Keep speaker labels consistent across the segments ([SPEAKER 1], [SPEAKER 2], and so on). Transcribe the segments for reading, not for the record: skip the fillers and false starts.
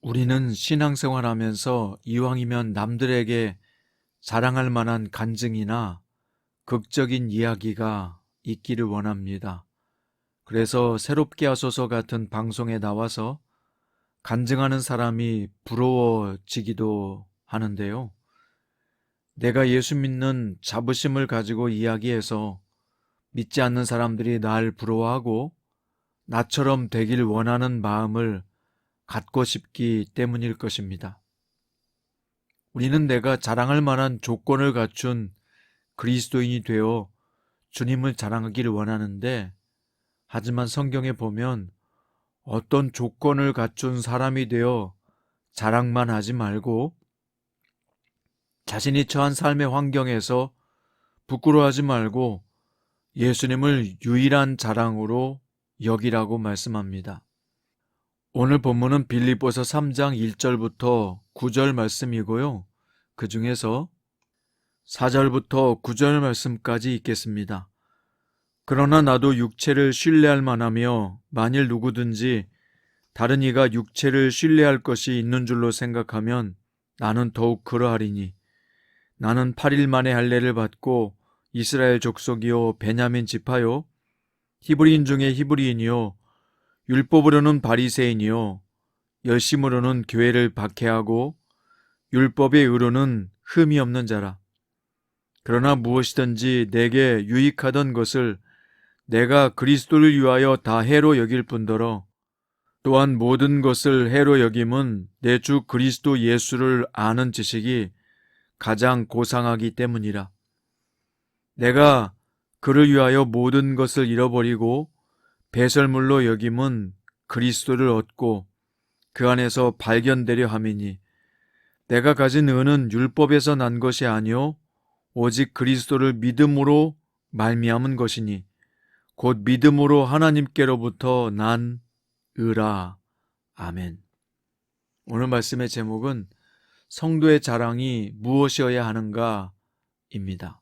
[SPEAKER 1] 우리는 신앙생활하면서 이왕이면 남들에게 자랑할 만한 간증이나 극적인 이야기가 있기를 원합니다. 그래서 새롭게 하소서 같은 방송에 나와서 간증하는 사람이 부러워지기도 하는데요. 내가 예수 믿는 자부심을 가지고 이야기해서 믿지 않는 사람들이 날 부러워하고 나처럼 되길 원하는 마음을 갖고 싶기 때문일 것입니다. 우리는 내가 자랑할 만한 조건을 갖춘 그리스도인이 되어 주님을 자랑하기를 원하는데, 하지만 성경에 보면 어떤 조건을 갖춘 사람이 되어 자랑만 하지 말고 자신이 처한 삶의 환경에서 부끄러워하지 말고 예수님을 유일한 자랑으로 여기라고 말씀합니다. 오늘 본문은 빌립보서 3장 1절부터 9절 말씀이고요. 그 중에서 4절부터 9절 말씀까지 읽겠습니다. 그러나 나도 육체를 신뢰할 만하며 만일 누구든지 다른 이가 육체를 신뢰할 것이 있는 줄로 생각하면 나는 더욱 그러하리니, 나는 8일 만에 할례를 받고 이스라엘 족속이요 베냐민 지파요 히브리인 중에 히브리인이요 율법으로는 바리새인이요 열심으로는 교회를 박해하고 율법의 의로는 흠이 없는 자라. 그러나 무엇이든지 내게 유익하던 것을 내가 그리스도를 위하여 다 해로 여길 뿐더러 또한 모든 것을 해로 여김은 내 주 그리스도 예수를 아는 지식이 가장 고상하기 때문이라. 내가 그를 위하여 모든 것을 잃어버리고 배설물로 여김은 그리스도를 얻고 그 안에서 발견되려 함이니, 내가 가진 은은 율법에서 난 것이 아니요 오직 그리스도를 믿음으로 말미암은 것이니 곧 믿음으로 하나님께로부터 난 의라. 아멘. 오늘 말씀의 제목은 성도의 자랑이 무엇이어야 하는가입니다.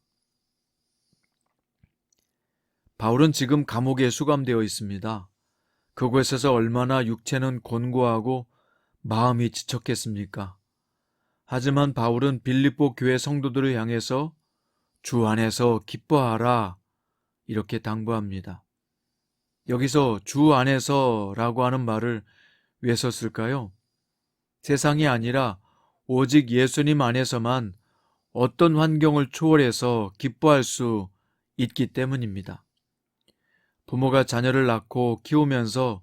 [SPEAKER 1] 바울은 지금 감옥에 수감되어 있습니다. 그곳에서 얼마나 육체는 곤고하고 마음이 지쳤겠습니까? 하지만 바울은 빌립보 교회 성도들을 향해서 주 안에서 기뻐하라 이렇게 당부합니다. 여기서 주 안에서라고 하는 말을 왜 썼을까요? 세상이 아니라 오직 예수님 안에서만 어떤 환경을 초월해서 기뻐할 수 있기 때문입니다. 부모가 자녀를 낳고 키우면서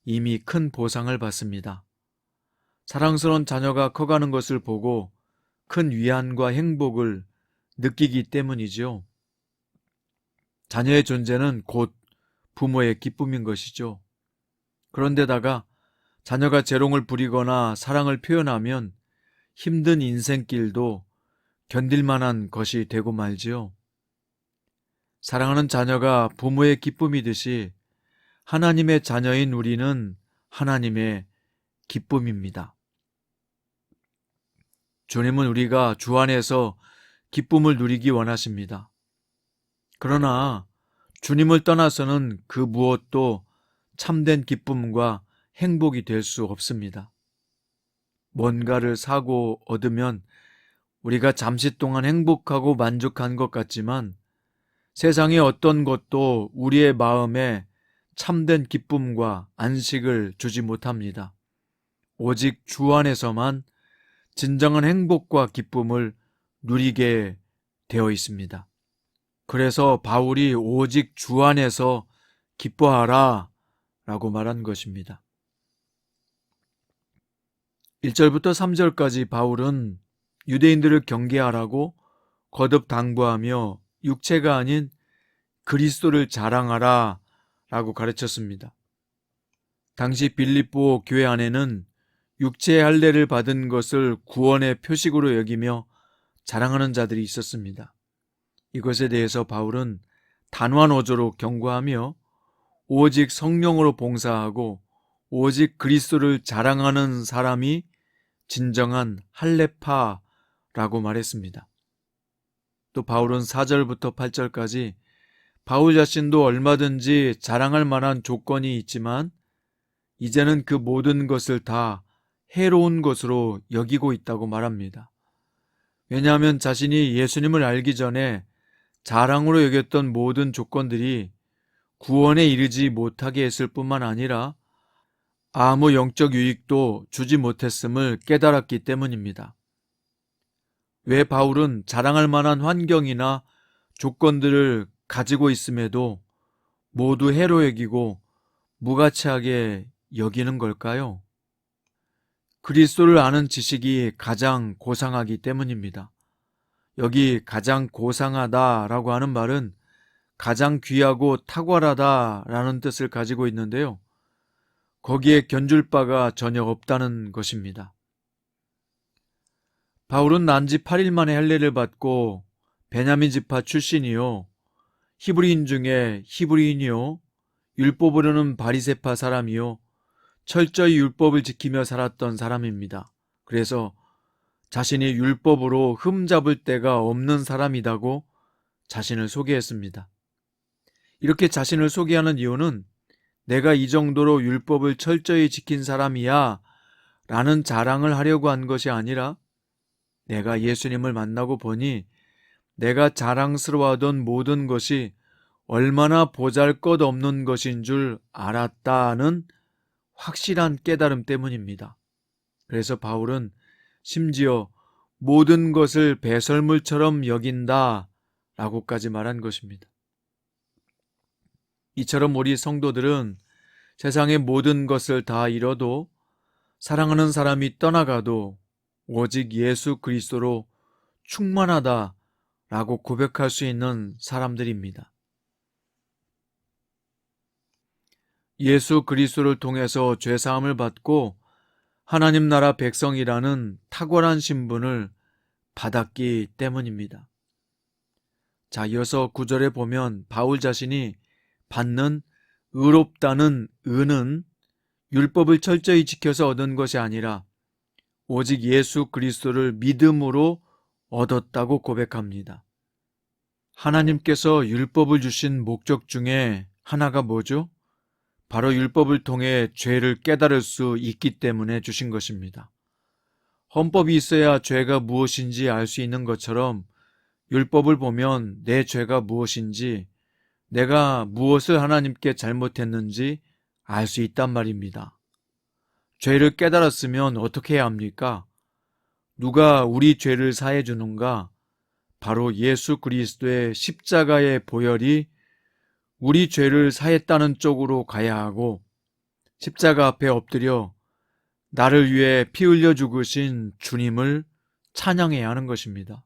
[SPEAKER 1] 이미 큰 보상을 받습니다. 사랑스러운 자녀가 커가는 것을 보고 큰 위안과 행복을 느끼기 때문이죠. 자녀의 존재는 곧 부모의 기쁨인 것이죠. 그런데다가 자녀가 재롱을 부리거나 사랑을 표현하면 힘든 인생길도 견딜 만한 것이 되고 말지요. 사랑하는 자녀가 부모의 기쁨이듯이 하나님의 자녀인 우리는 하나님의 기쁨입니다. 주님은 우리가 주 안에서 기쁨을 누리기 원하십니다. 그러나 주님을 떠나서는 그 무엇도 참된 기쁨과 행복이 될 수 없습니다. 뭔가를 사고 얻으면 우리가 잠시 동안 행복하고 만족한 것 같지만 세상의 어떤 것도 우리의 마음에 참된 기쁨과 안식을 주지 못합니다. 오직 주 안에서만 진정한 행복과 기쁨을 누리게 되어 있습니다. 그래서 바울이 오직 주 안에서 기뻐하라 라고 말한 것입니다. 1절부터 3절까지 바울은 유대인들을 경계하라고 거듭 당부하며 육체가 아닌 그리스도를 자랑하라 라고 가르쳤습니다. 당시 빌립보 교회 안에는 육체의 할례를 받은 것을 구원의 표식으로 여기며 자랑하는 자들이 있었습니다. 이것에 대해서 바울은 단환어조로 경고하며 오직 성령으로 봉사하고 오직 그리스도를 자랑하는 사람이 진정한 할례파라고 말했습니다. 또 바울은 4절부터 8절까지 바울 자신도 얼마든지 자랑할 만한 조건이 있지만 이제는 그 모든 것을 다 해로운 것으로 여기고 있다고 말합니다. 왜냐하면 자신이 예수님을 알기 전에 자랑으로 여겼던 모든 조건들이 구원에 이르지 못하게 했을 뿐만 아니라 아무 영적 유익도 주지 못했음을 깨달았기 때문입니다. 왜 바울은 자랑할 만한 환경이나 조건들을 가지고 있음에도 모두 해로 여기고 무가치하게 여기는 걸까요? 그리스도를 아는 지식이 가장 고상하기 때문입니다. 여기 가장 고상하다라고 하는 말은 가장 귀하고 탁월하다라는 뜻을 가지고 있는데요. 거기에 견줄 바가 전혀 없다는 것입니다. 바울은 난지 8일 만에 할례를 받고 베냐민 지파 출신이요, 히브리인 중에 히브리인이요, 율법으로는 바리새파 사람이요, 철저히 율법을 지키며 살았던 사람입니다. 그래서 자신이 율법으로 흠잡을 데가 없는 사람이라고 자신을 소개했습니다. 이렇게 자신을 소개하는 이유는 내가 이 정도로 율법을 철저히 지킨 사람이야 라는 자랑을 하려고 한 것이 아니라 내가 예수님을 만나고 보니 내가 자랑스러워하던 모든 것이 얼마나 보잘것없는 것인 줄 알았다는 확실한 깨달음 때문입니다. 그래서 바울은 심지어 모든 것을 배설물처럼 여긴다 라고까지 말한 것입니다. 이처럼 우리 성도들은 세상의 모든 것을 다 잃어도 사랑하는 사람이 떠나가도 오직 예수 그리스도로 충만하다 라고 고백할 수 있는 사람들입니다. 예수 그리스도를 통해서 죄사함을 받고 하나님 나라 백성이라는 탁월한 신분을 받았기 때문입니다. 자, 이어서 9절에 보면 바울 자신이 받는 의롭다는 의는 율법을 철저히 지켜서 얻은 것이 아니라 오직 예수 그리스도를 믿음으로 얻었다고 고백합니다. 하나님께서 율법을 주신 목적 중에 하나가 뭐죠? 바로 율법을 통해 죄를 깨달을 수 있기 때문에 주신 것입니다. 헌법이 있어야 죄가 무엇인지 알 수 있는 것처럼 율법을 보면 내 죄가 무엇인지, 내가 무엇을 하나님께 잘못했는지 알 수 있단 말입니다. 죄를 깨달았으면 어떻게 해야 합니까? 누가 우리 죄를 사해 주는가? 바로 예수 그리스도의 십자가의 보혈이 우리 죄를 사했다는 쪽으로 가야 하고 십자가 앞에 엎드려 나를 위해 피 흘려 죽으신 주님을 찬양해야 하는 것입니다.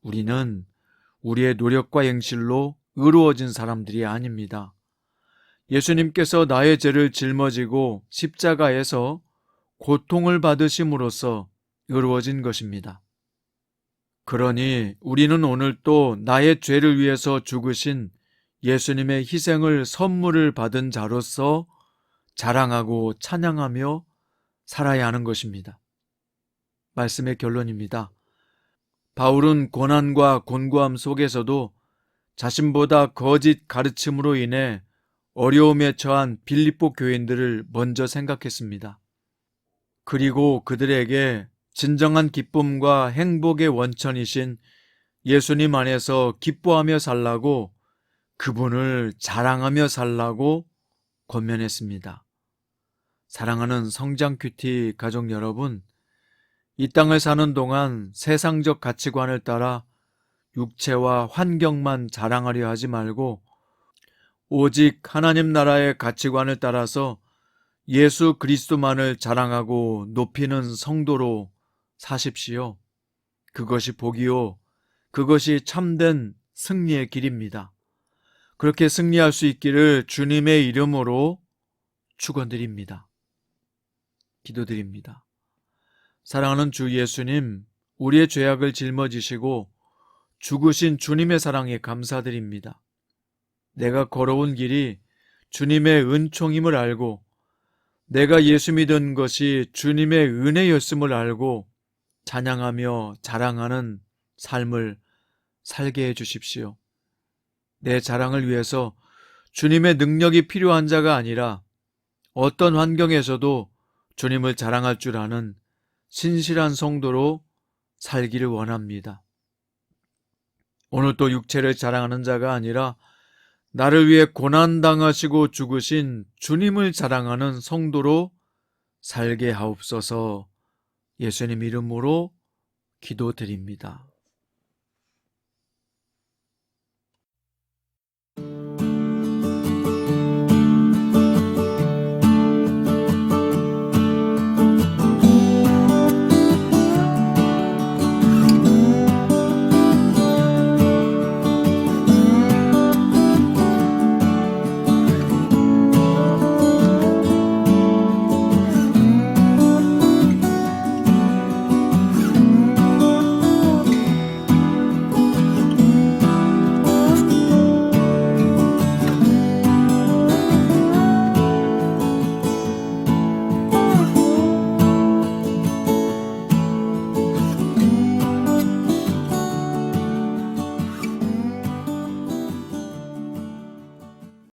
[SPEAKER 1] 우리는 우리의 노력과 행실로 의로워진 사람들이 아닙니다. 예수님께서 나의 죄를 짊어지고 십자가에서 고통을 받으심으로써 의로워진 것입니다. 그러니 우리는 오늘 또 나의 죄를 위해서 죽으신 예수님의 희생을 선물을 받은 자로서 자랑하고 찬양하며 살아야 하는 것입니다. 말씀의 결론입니다. 바울은 고난과 곤고함 속에서도 자신보다 거짓 가르침으로 인해 어려움에 처한 빌립보 교인들을 먼저 생각했습니다. 그리고 그들에게 진정한 기쁨과 행복의 원천이신 예수님 안에서 기뻐하며 살라고, 그분을 자랑하며 살라고 권면했습니다. 사랑하는 성장 큐티 가족 여러분, 이 땅을 사는 동안 세상적 가치관을 따라 육체와 환경만 자랑하려 하지 말고 오직 하나님 나라의 가치관을 따라서 예수 그리스도만을 자랑하고 높이는 성도로 사십시오. 그것이 복이요, 그것이 참된 승리의 길입니다. 그렇게 승리할 수 있기를 주님의 이름으로 축원드립니다. 기도드립니다. 사랑하는 주 예수님, 우리의 죄악을 짊어지시고 죽으신 주님의 사랑에 감사드립니다. 내가 걸어온 길이 주님의 은총임을 알고 내가 예수 믿은 것이 주님의 은혜였음을 알고 찬양하며 자랑하는 삶을 살게 해 주십시오. 내 자랑을 위해서 주님의 능력이 필요한 자가 아니라 어떤 환경에서도 주님을 자랑할 줄 아는 신실한 성도로 살기를 원합니다. 오늘 또 육체를 자랑하는 자가 아니라 나를 위해 고난당하시고 죽으신 주님을 자랑하는 성도로 살게 하옵소서. 예수님 이름으로 기도드립니다.